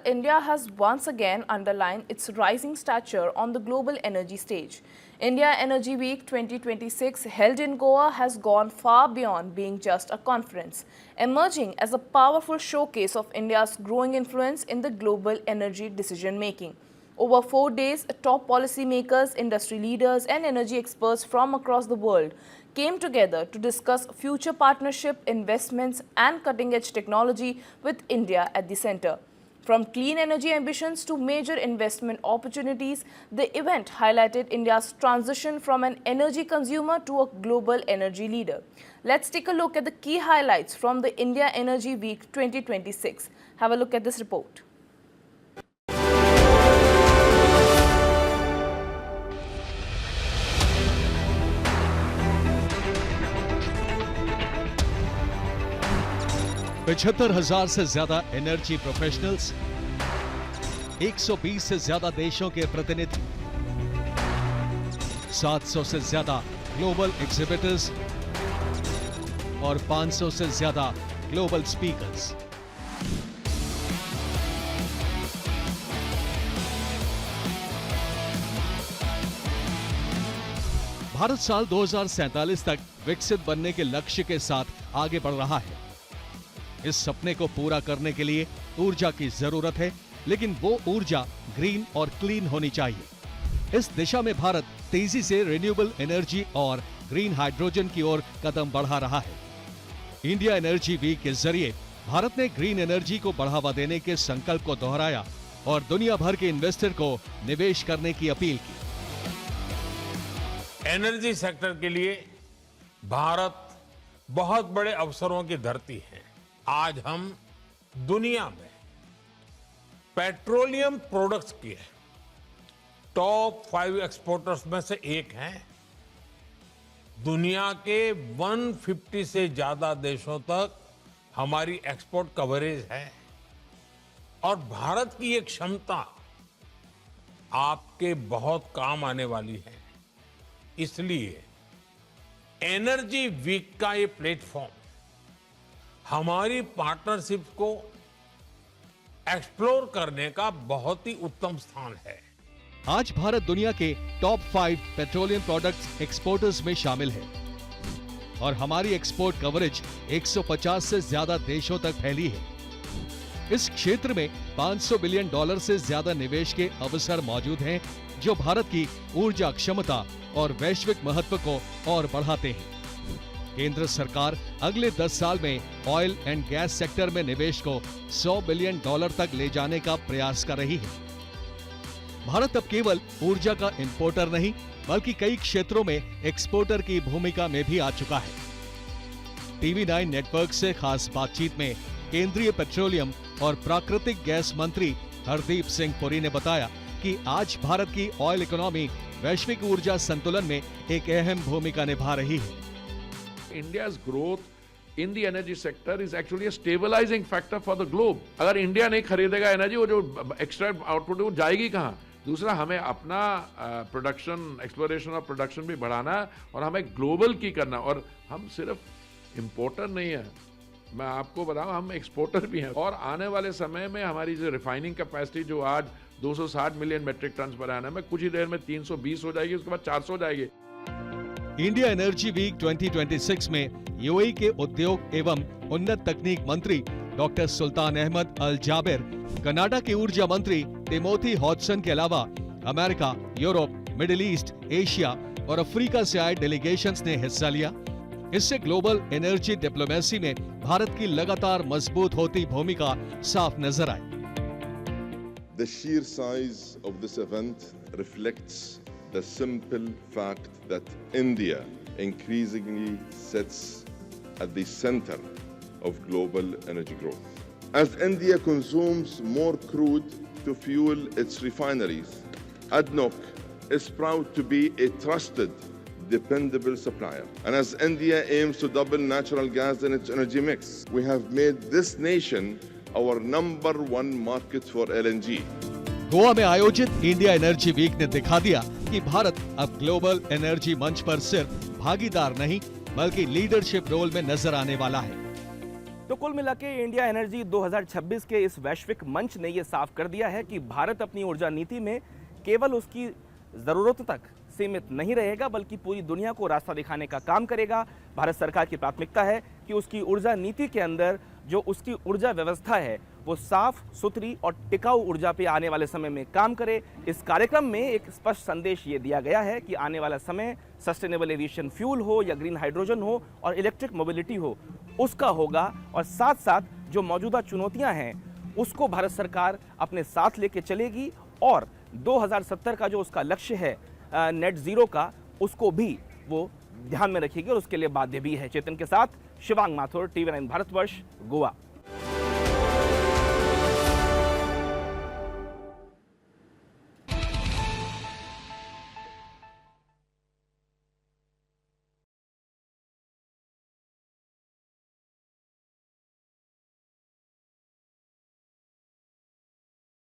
India has once again underlined its rising stature on the global energy stage. India Energy Week 2026 held in Goa has gone far beyond being just a conference, emerging as a powerful showcase of India's growing influence in the global energy decision-making. Over 4 days, top policymakers, industry leaders and energy experts from across the world came together to discuss future partnership, investments and cutting-edge technology with India at the center. From clean energy ambitions to major investment opportunities, the event highlighted India's transition from an energy consumer to a global energy leader. Let's take a look at the key highlights from the India Energy Week 2026. Have a look at this report. पचहत्तर हजार से ज्यादा energy professionals, 120 से ज्यादा देशों के प्रतिनिधि, 700 से ज्यादा ग्लोबल एग्जिबिटर्स और 500 से ज्यादा ग्लोबल स्पीकर्स। भारत साल 2047 तक विकसित बनने के लक्ष्य के साथ आगे बढ़ रहा है। इस सपने को पूरा करने के लिए ऊर्जा की जरूरत है, लेकिन वो ऊर्जा ग्रीन और क्लीन होनी चाहिए। इस दिशा में भारत तेजी से रिन्यूएबल एनर्जी और ग्रीन हाइड्रोजन की ओर कदम बढ़ा रहा है। इंडिया एनर्जी वीक के जरिए भारत ने ग्रीन एनर्जी को बढ़ावा देने के संकल्प को दोहराया और दुनिया भर के इन्वेस्टर को निवेश करने की अपील की। एनर्जी सेक्टर के लिए भारत बहुत बड़े अवसरों की धरती है। आज हम दुनिया में पेट्रोलियम प्रोडक्ट्स के टॉप 5 एक्सपोर्टर्स में से एक हैं। दुनिया के 150 से ज्यादा देशों तक हमारी एक्सपोर्ट कवरेज है और भारत की ये क्षमता आपके बहुत काम आने वाली है। इसलिए एनर्जी वीक का ये प्लेटफॉर्म हमारी पार्टनरशिप को एक्सप्लोर करने का बहुत ही उत्तम स्थान है। आज भारत दुनिया के टॉप 5 पेट्रोलियम प्रोडक्ट्स एक्सपोर्टर्स में शामिल है और हमारी एक्सपोर्ट कवरेज 150 से ज्यादा देशों तक फैली है। इस क्षेत्र में $500 बिलियन से ज्यादा निवेश के अवसर मौजूद हैं, जो भारत की ऊर्जा क्षमता और वैश्विक महत्व को और बढ़ाते हैं। केंद्र सरकार अगले 10 साल में ऑयल एंड गैस सेक्टर में निवेश को $100 बिलियन तक ले जाने का प्रयास कर रही है। भारत अब केवल ऊर्जा का इंपोर्टर नहीं, बल्कि कई क्षेत्रों में एक्सपोर्टर की भूमिका में भी आ चुका है। TV9 नेटवर्क से खास बातचीत में केंद्रीय पेट्रोलियम और प्राकृतिक गैस मंत्री हरदीप सिंह पुरी ने बताया कि आज भारत की ऑयल इकोनॉमी वैश्विक ऊर्जा संतुलन में एक अहम भूमिका निभा रही है। India's growth in the energy sector is actually a stabilizing factor for the globe. अगर इंडिया नहीं खरीदेगा एनर्जी, वो जो एक्स्ट्रा आउटपुट है वो जाएगी कहाँ? दूसरा, हमें अपना प्रोडक्शन, एक्सप्लोरेशन और प्रोडक्शन भी बढ़ाना है और हमें ग्लोबल की करना। और हम सिर्फ इंपोर्टर नहीं है, मैं आपको बताऊं हम एक्सपोर्टर भी हैं। और आने वाले समय में हमारी जो रिफाइनिंग कैपेसिटी जो आज 260 मिलियन मेट्रिक टन पर आना है, कुछ ही देर में 320 हो जाएगी, उसके बाद 400 हो जाएगी। इंडिया एनर्जी वीक 2026 में यूएई के उद्योग एवं उन्नत तकनीक मंत्री डॉक्टर सुल्तान अहमद अल जाबिर, कनाडा के ऊर्जा मंत्री टिमोथी हॉडसन के अलावा America, Europe, middle east, Asia और अफ्रीका से आए डेलीगेशंस ने हिस्सा लिया। इससे ग्लोबल एनर्जी डिप्लोमेसी में भारत की लगातार मजबूत होती भूमिका साफ नजर आई। The sheer size of this event reflects the simple fact that India increasingly sits at the center of global energy growth. As India consumes more crude to fuel its refineries, ADNOC is proud to be a trusted, dependable supplier. And as India aims to double natural gas in its energy mix, we have made this nation our #1 market for LNG. Goa में आयोजित India energy week ने दिखा दिया कि भारत अब global energy मंच पर सिर्फ भागीदार नहीं, बल्कि लीडरशिप रोल में नजर आने वाला है। तो कुल मिला के इंडिया एनर्जी 2026 के इस वैश्विक मंच ने यह साफ कर दिया है कि भारत अपनी ऊर्जा नीति में केवल उसकी ज़रूरत तक सीमित नहीं रहेगा, बल्कि पूरी दुनिया को रास्ता दिखाने का काम करेगा। भारत सरकार की प्राथमिकता है कि उसकी ऊर्जा नीति के अंदर जो उसकी ऊर्जा व्यवस्था है वो साफ सुथरी और टिकाऊ ऊर्जा पे आने वाले समय में काम करे। इस कार्यक्रम में एक स्पष्ट संदेश ये दिया गया है कि आने वाला समय सस्टेनेबल एविएशन फ्यूल हो या ग्रीन हाइड्रोजन हो और इलेक्ट्रिक मोबिलिटी हो, उसका होगा। और साथ साथ जो मौजूदा चुनौतियां हैं उसको भारत सरकार अपने साथ लेके चलेगी और 2070 का जो उसका लक्ष्य है नेट जीरो का, उसको भी वो ध्यान में रखेगी और उसके लिए बाध्य भी है। चेतन के साथ शिवांग माथुर, TV9 भारतवर्ष, गोवा।